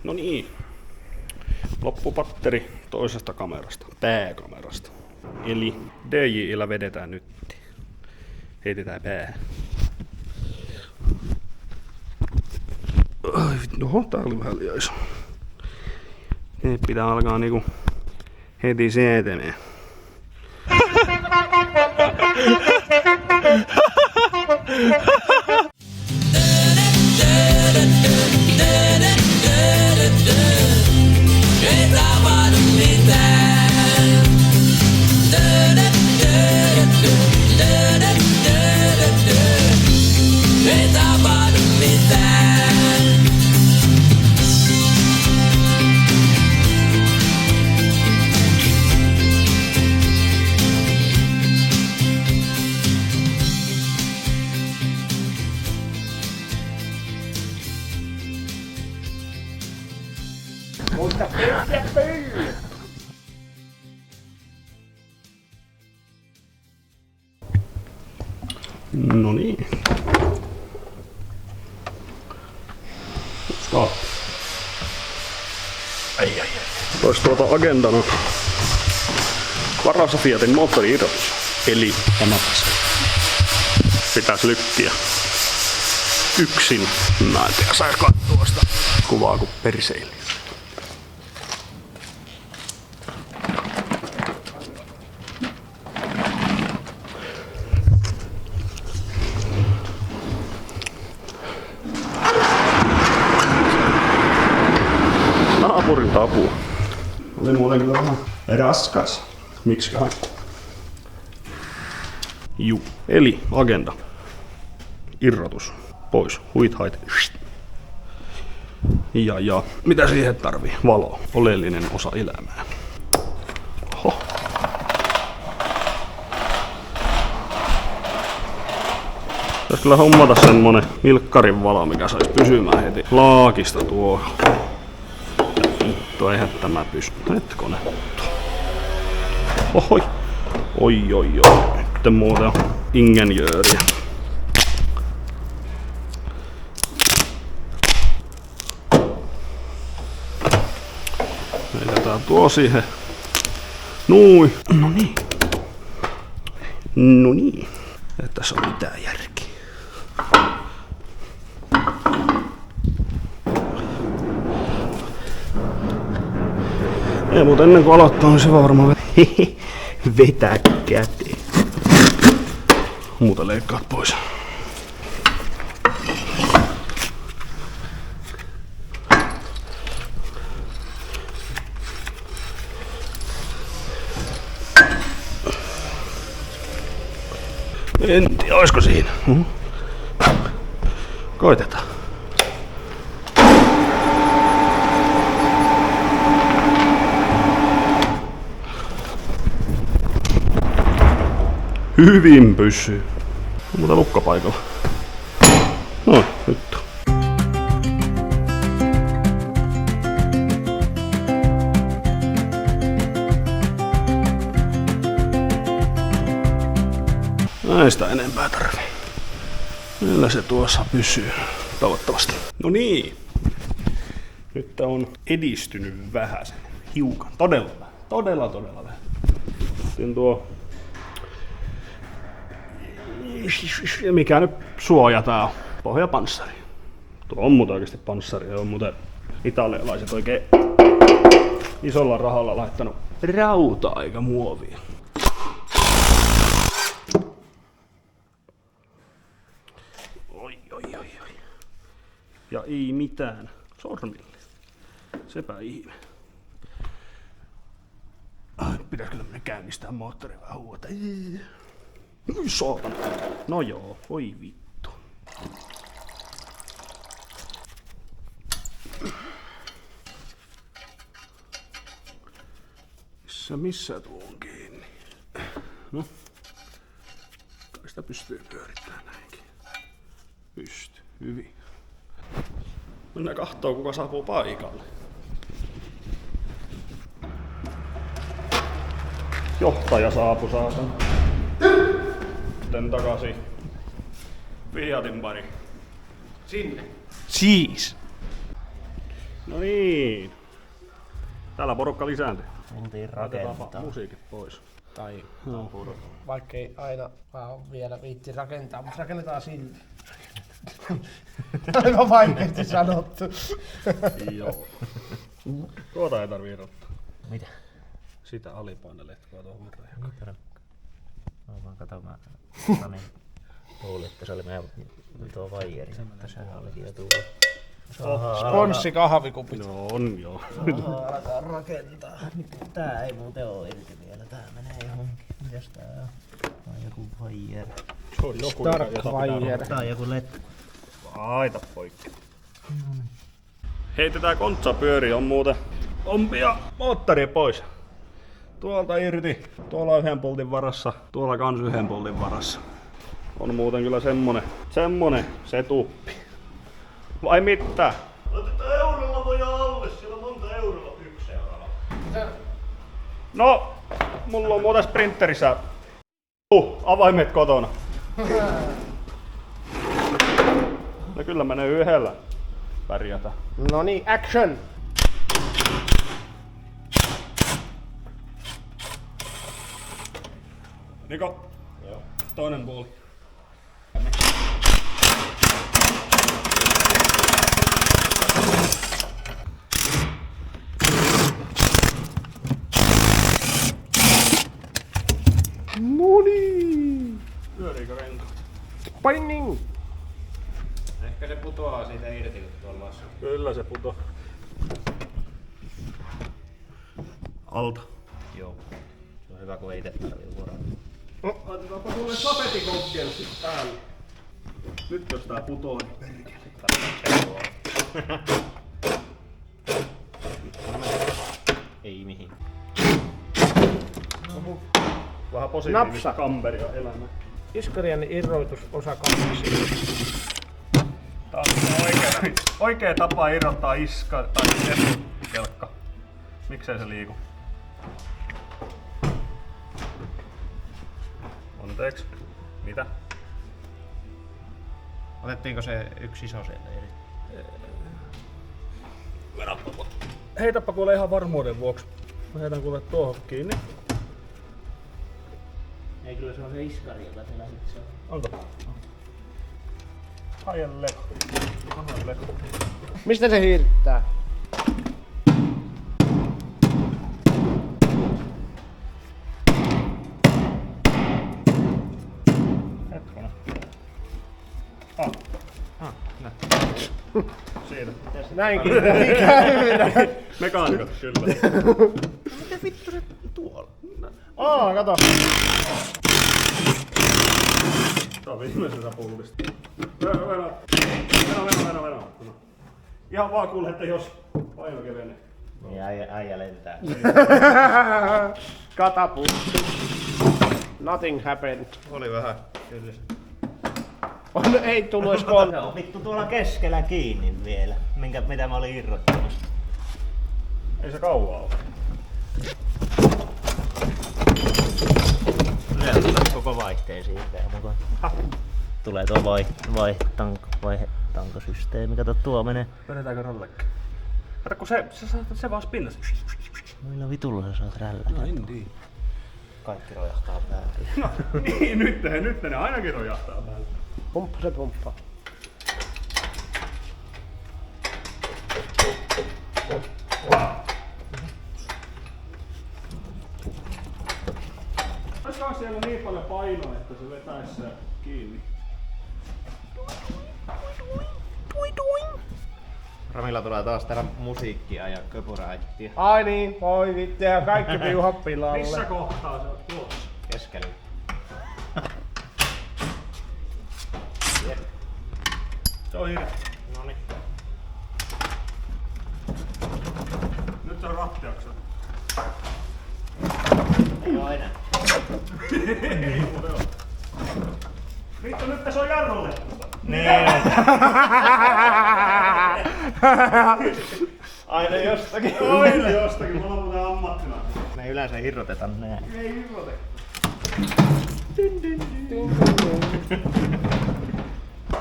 No niin. Loppupatteri toisesta kamerasta, pääkamerasta. Eli DJ:llä vedetään nyt. Heitetään päähän. Oho, tää oli vähän liian iso. Nyt pitää alkaa niinku heti säätämään. Ei tapahdu mitään. Ei tapahdu mitään. Mutta pöytä pöytä! No niin. Stop. Ai. Tois agendana Varassa Fiatin moottori-irrotus. Eli tämä paska. Pitäis lykkiä. Yksin. Mä en tiedä, sais katsoa sitä kuvaa kuin perseili. Naapurilta apua. Oli muuten kyllä vähän raskas. Miksiköhän? Juu. Eli agenda. Irrotus. Pois. Huithait. Ja. Mitä siihen tarvii? Valo. Oleellinen osa elämää. Oho. Pitäis kyllä hommata semmonen vilkkarin valo, mikä sais pysymään heti laakista tuohon. Eihän tämä pysty. Hetkone. Ohoi. Oi. Nyt muuten on ingenjööriä. Heitetään tuo siihen. Nui. No niin. Ei tässä on mitään järkeä. Ei, mutta ennen kuin aloittaa, niin se varmaan vetää käteen. Muuta leikkaat pois. En tiedä, oisko siinä. Koitetaan. Hyvin pysyy. On muuta lukkapaikalla. Noin, nyt on. Ei sitä enempää tarvii. Meillä se tuossa pysyy. Toivottavasti. No niin. Nyt on edistynyt vähäsen. Hiukan. Todella vähän. Sitten tuo... Mikä nyt suoja tää on? Pohjapanssari. Tuo on muuten oikeesti panssari. On muuten italialaiset oikein isolla rahalla laittanut rautaa eikä muovia. Oi. Ja ei mitään sormille. Sepä ihme. Pitäisikö tämmönen käynnistää moottori vähän huuta? Saatana. No joo, oi vittu. Missä tuo on kiinni? No. Kai sitä pystyy pyörittämään näinkin. Pystyy. Hyvin. Mennään kahtoo, kuka saapuu paikalle. Johtaja saapui saatan. Sitten takaisin Fiatin pari. Sinne. Siis. No niin. Täällä porukka lisääntyy. Mentiin Laitetaanpa rakentaa. musiikit pois. Tai vaikkei aina vaan vielä viitti rakentaa, mutta rakennetaan silti. Aivan vaikeasti sanottu. Joo. Tuota ei tarvii irrottaa. Mitä? Sitä alipainoletkoa tuohon virran. Mä vaan katon, mä panin luulin, että se oli meidän tuo vaijeri, mutta sehän olikin jo tullut. Sponssi kahvikupit. No on joo. Aletaan rakentaa. Tää ei muuten oo irti vielä, tää menee johonkin. Mitäs tää on? Tää on joku vaijeri. Se on joku, Stark jota Wire. Tää on joku LED. Aita poikki. Heitetään kontsa pyöri, on muuten ompia moottori pois. Tuolta irti, tuolla yhden pultin varassa, tuolla kans yhden pultin varassa. On muuten kyllä semmonen setuppi. Vai mitä? Otetaan eurolla voi alle, siellä on monta eurolla, 1 eurolla. No, mulla on muuten sprinterissä avaimet kotona. No kyllä menee yhdellä pärjätä. No niin, action! Niko? Joo. Toinen puoli. Noni! Pyöriikö renkaat? Spinning! Ehkä se putoaa siitä irti, kun tuolla on. Kyllä se puto. Alta. Joo. Se on hyvä, kun ei itse tarvii vuoroa. Laitetaanpa sulle sapetikoukkeelu sit päälle. Nyt jos tää putoo, niin perkele. Ei mihin. Vähän positiivista Napsa. kamberia elämään. Iskarian irroitus osa 2. Tää on oikea tapa irrottaa iska tai etukelkka. Miksei se liiku? Anteeksi. Mitä? Otettiinko se yksi iso sieltä eri? Heitäpä kuule ihan varmuuden vuoksi. Mä heitän kuule tuohon kiinni. Ei, kyllä se on se iskari, joka siellä itse on. Onko? Hajan lekko. Hajan lekko. Mistä se hirttää? Hetkona. Siitä. Näinkin voi käydä. Mekaanikot kyllä. Mitä vittu se tuolla? Kato. Tää on viimeisenä pullista. Meno. Ihan vaan kuule, että jos paino kevenee. Niin äijä lentää. Katapultti. Nothing happened. Oli vähän kyllä. Ei tullut edes kolme. Se on vittu tuolla keskellä kiinni vielä, mitä mä olin irrottanut. Ei se kauaa ole. Yleensä tulee koko vaihteen siitä ja mukaan. Tulee tuo vaihetankosysteemi, kato tuo menee. Vedetäänkö rollekka? Kato kun se vaan spinnasi. Millä vitulla sä saat rällätä? No en tiedä. Kaikki rojahtaa päälle. No niin, nyt ne ainakin rojahtaa päälle. Pumppa se pumppa. Olisikohan siellä niin paljon painoa, että se vetäisi se kiinni? Ramilla tulee taas täällä musiikkia ja köpuraittia Ai niin, voi vittu ja kaikki piuhat pilalle. Missä kohtaa se on tuossa? keskellä. Se on irti. Noniin. Nyt se on rattiaksa. Ei oo enää. Ei muuten oo. Vittu, nyt se on jarrulle. Niin. Aina jostakin. Aina jostakin, mulla on muuten ammattina. Me ei yleensä irroteta näin. Ei irrote.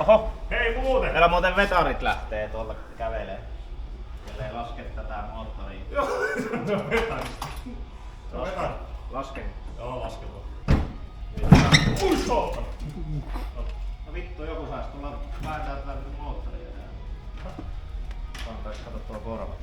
Oho. Hei muuten! Meillä muuten vetarit lähtee tuolla kävelee. Ellei laske tätä moottoria. Joo, se on vetänyt. Se on vetänyt. Laske. Joo, lasketaan. Ui saatana! No vittu, joku sais tulla vääntää tätä moottoria. Kantais kato tuo korva.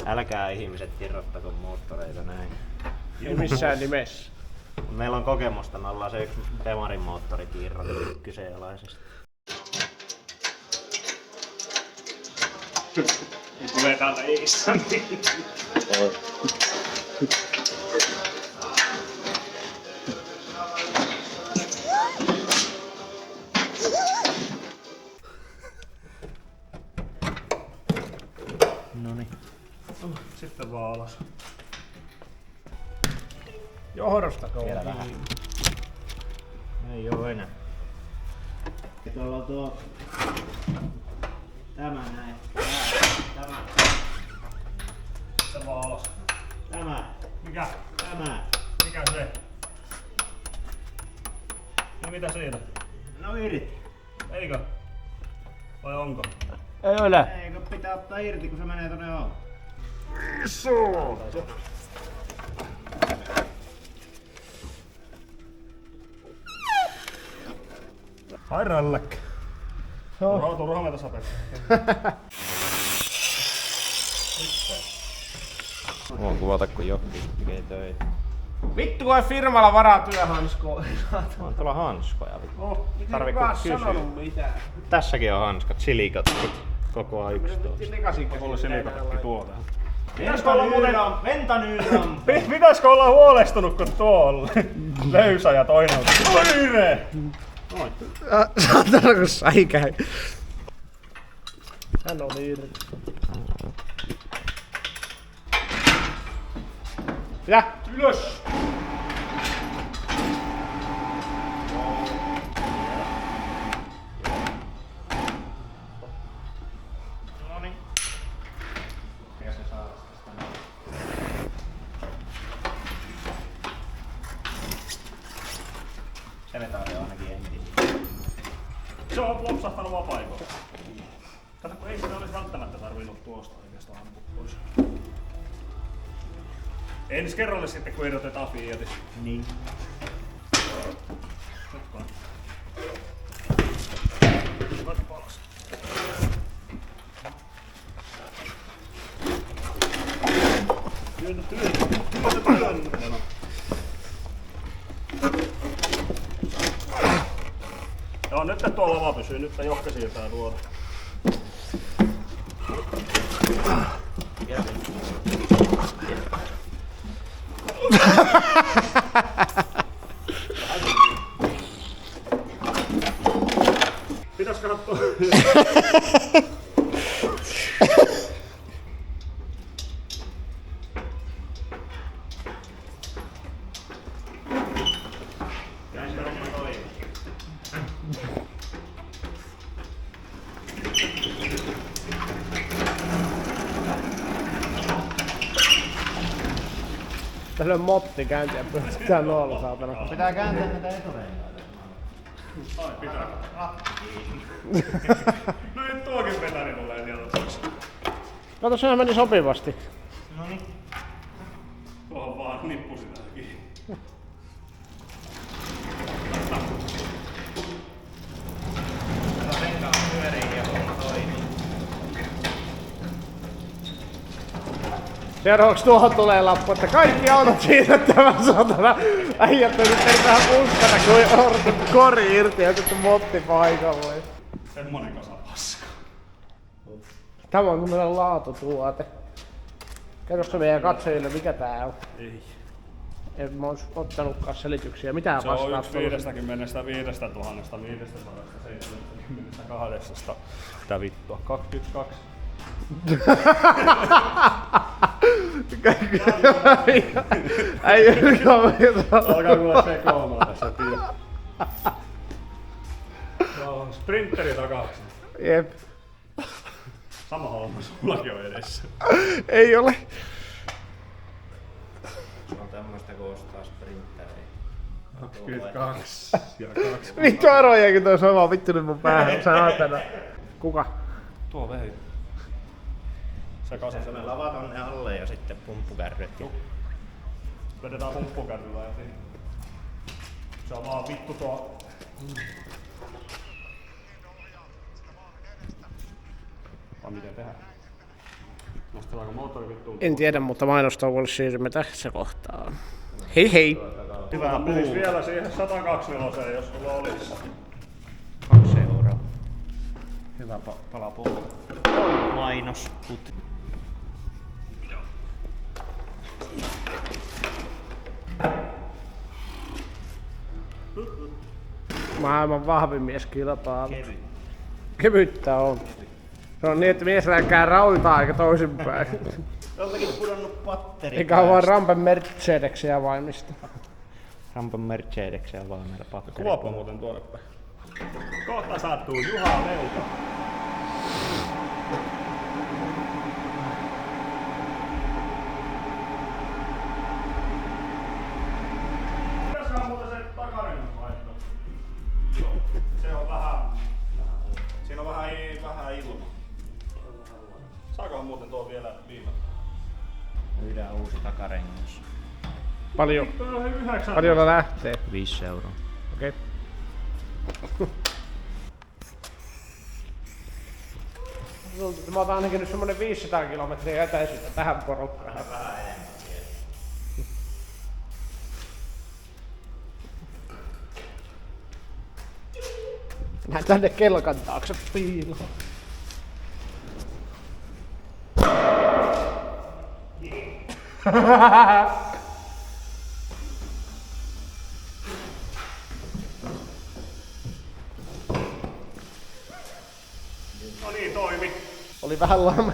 Älkää ihmiset irrottako moottoreita näin. Ei missään nimessä. Meillä on kokemusta, me ollaan se yksi Demarin moottorikin irrotettu kyseenalaisesti. Tulee täältä Islantiin. Noniin. Sitten vaan alas. Johdostako? Vielä vähän. Ei oo enää. Ja tuolla on tuo... Tämä näin. Tämä. Sitten vaan alas. Tämä. Mikä? Tämä. Mikä se? No mitä siinä? No irti. Eikö? Vai onko? Ei ole. Eikö pitää ottaa irti kun se menee tonne alle? Ai rälläkkä. Turha meitä sapettaa. Voin kuvata kun johonkin tekee töitä. Vittu kun ei firmalla varaa työhanskoa. On tuolla hanskoja. Tarviiko Kukaan kysyä? sanonut mitään. Tässäkin on hanskat, silikatkut. Koko ajan 11. Likasin Mulla silikatakki tuolla. Ventanyyram! Pitäisikö olla huolestunut kun tuolla? Löysä ja toinen on oire! Noin. Saatana kun sai käy. Hän oli irti. Ja Ylös! Noniin. Ja se saa tästä. Se vetää jo ainakin ensin. Se on lopsahtanut vaan paikoille. Kato kun ei sitä olisi välttämättä tarvinnut tuosta oikeastaan ampua pois. Ensi kerralle sitten kun erotetaan Fiatissa. Niin. Joo, nyt tuo lava pysyy, nyt johka siirtää tuolla. Pitäis katsoa. Näin se homma toimii. Tässä on motti käyntiä pystytään noilla saatana. Pitää kääntää näitä eturenkaita. Ai, pitää. No nyt tuokin vetari tulee sieltä. Kato, sehän meni sopivasti. Noniin. Tuohon vaan nippu sitä kiinni. Renkaan pyörii ja homma toimii. Seuraavaksi tuohon tulee lappu, että kaikki autot siirrettävän saatana. Äijät on nyt vähän puskana, kun on kori irti ja sitten motti paikalle. Semmonen kasa paska. Tämä on tämmönen laatutuote. Kerrosko meidän katsojille mikä tää on? Ei. En mä ois ottanutkaan selityksiä. Mitä Se on vastaa yksi 55 000, 572. Mitä vittua? 22. Ei Alkaa kuule sekoamaan tässä pian. Sprinteri takaksi. Jep. Sama homma sullakin on edessä. Ei ole. Se on tämmöstä kun ostaa sprinttäriä. 22 ja 2. Vittu arojakin toi sama vittu nyt mun päähän. Saatana. Kuka? Tuo vehy. Se kasa Se me lava tonne alle ja sitten pumppukärryt. Vedetään pumppukärryllä ja siinä. Se on vaan vittu tuo. Vai miten tehdään? Nostetaanko moottori vittuun? En tiedä, mutta mainostauolle siirrymme tässä kohtaa. Hei hei! Hyvä menisi vielä siihen 124, jos sulla olisi. 2 euroa. Hyvä pala puolta. Mainos. Maailman vahvin mies kilpailu. Kevyt. Kevyttä on. Se on niin, että mies rääkkää rautaa eikä toisinpäin. Joltakin pudonnut patteri. Eikä vaan Rampen Mercedeksiä vai mistä. Rampen Mercedeksiä vaan meillä patteri. Kuoppa muuten tuonne päin. Kohta sattuu Juha Leuka. Tässä on muuten se takarengas vaihto. Se on vähän... Siinä on vähän ilma. Saakohan muuten tuo vielä viime? Myydään uusi takarengas. Paljon. Tuo on 9. Paljon lähtee. 5 euroa. Okei. Tuntuu, että mä otan ainakin nyt semmonen 500 kilometriä etäisyyttä tähän porukkaan. Mennään tänne kelkan taakse piiloon. No niin, toimi. Oli vähän lama.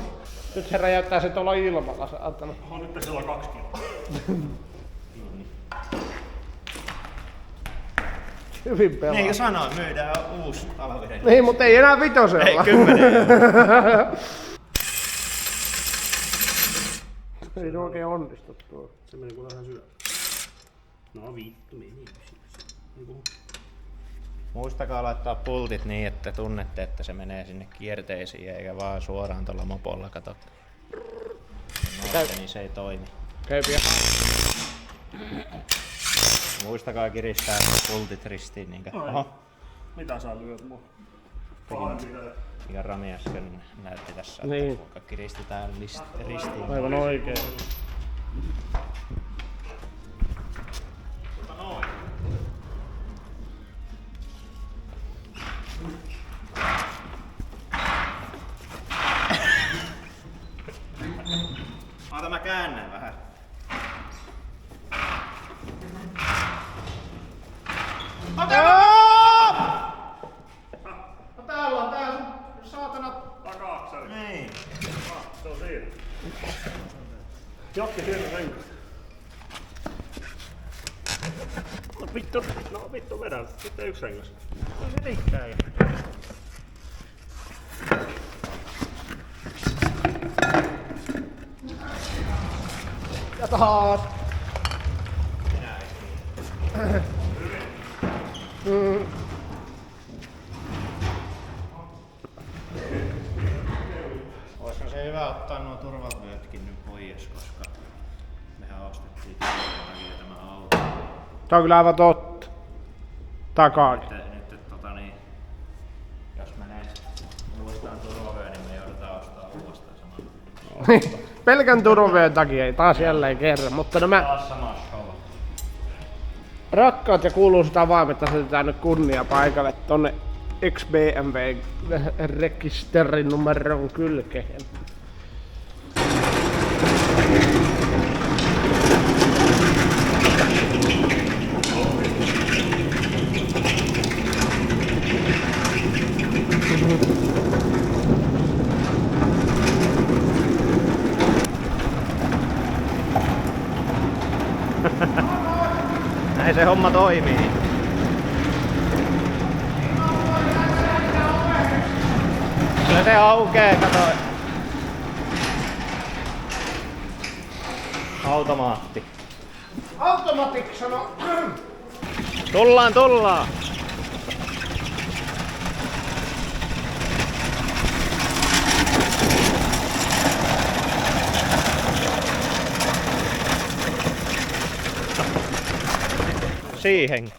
Nyt se räjäyttää se tuolla ilmalla, se antanut. On nyt sillä 2 kiloa. Hyvin pelaa. Niin kuin sanoin, myydään uusi talvirengas. Niin, mutta ei enää vitosella. Ei, 10 euroa. Ei se oikein onnistu tuo. Se meni kun vähän syö. No vittu, meni. Muistakaa laittaa pultit niin, että tunnette, että se menee sinne kierteisiin eikä vaan suoraan tuolla mopolla, kato. Niin se ei toimi. Okei, pian. Muistakaa kiristää pultit ristiin niinkö. Oho. Mitä sä lyöt mua? Pahempi tää. Mikä Rami äsken näytti tässä, Niin. että kuinka kiristetään ristiin. Aivan oikein. Ota mä käännän vähän. No täällä on tää saatana. Taka-akseli. Niin. Se on siinä. Jokki siinä renkaat. No vittu vedän. Sitten 1 rengas. No se riittää jo. Ja taas. Olisiko se hyvä ottaa nuo turvavyötkin nyt pois, koska mehän ostettiin takia tämä auto. Tää on kyllä aivan totta. Takaakin. Nyt niin, jos menee uudestaan turvavyö, niin me joudutaan ostaa uudestaan saman. Pelkän turvavyön takia ei taas jälleen kerran, mutta nämä Taas sama show. rakkaat ja kuuluisat avaimet asetetaan nyt kunnia paikalle tonne XBMW rekisterin numeron kylkeen. Näin se homma toimii. Kyllä se aukee, kato. Automaatti. Automatic sano. Tullaan! Siihen.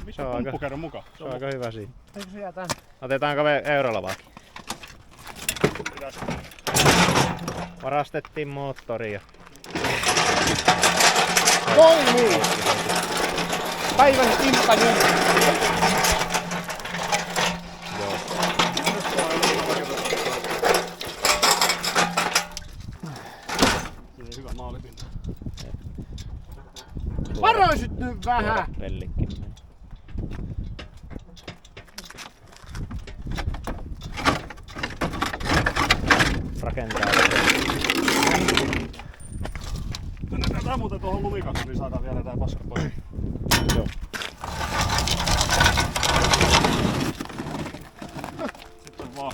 Missä on on aika- pumppukerron mukaan? Se on aika hyvä siinä. Eikö se jää tän? Otetaanko me eurolavaakin? Varastettiin moottori ja Toimii! Päivän iltanen. Hyvä maalipinta. Varoisit nyt vähän! pellikki meni. Rakentaa. Mennään tää muuten tuohon lumikasaan, niin saadaan vielä tää paska pois. Joo. Sitten on vaan.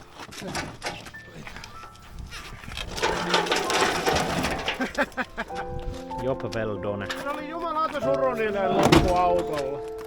Job well done. Se oli jumalauta surullinen loppuautolla.